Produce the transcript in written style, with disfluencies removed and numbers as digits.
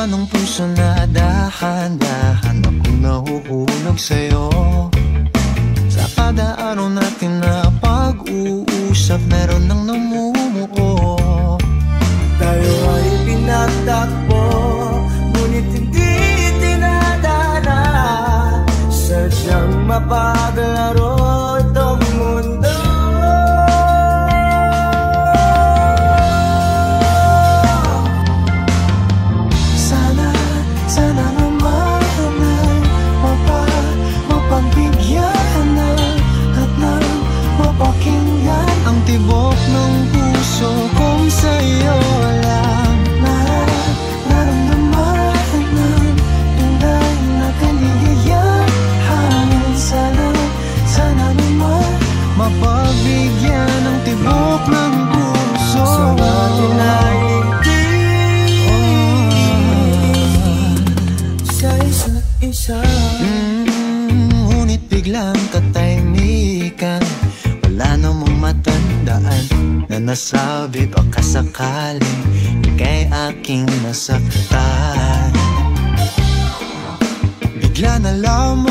ng puso na dahan-dahan akong nahuhulog sa'yo. Sa kada araw natin na pag-uusap, meron nang namumuo. Tayo ay pinagtakbo, ngunit hindi tinadana. Sadyang mapaglaro itong mundo. Sana naman mapagbigyan na at nang mapakinggan ang tibok ng puso kung sa'yo lang naramdaman ng tunay na kaligayahan. Sana naman mapagbigyan ng tibok ng puso. Sa atin ay isa. Ngunit biglang katahimikan, wala namang matandaan na nasabi baka sakaling ika'y aking nasaktan. Bigla na lamang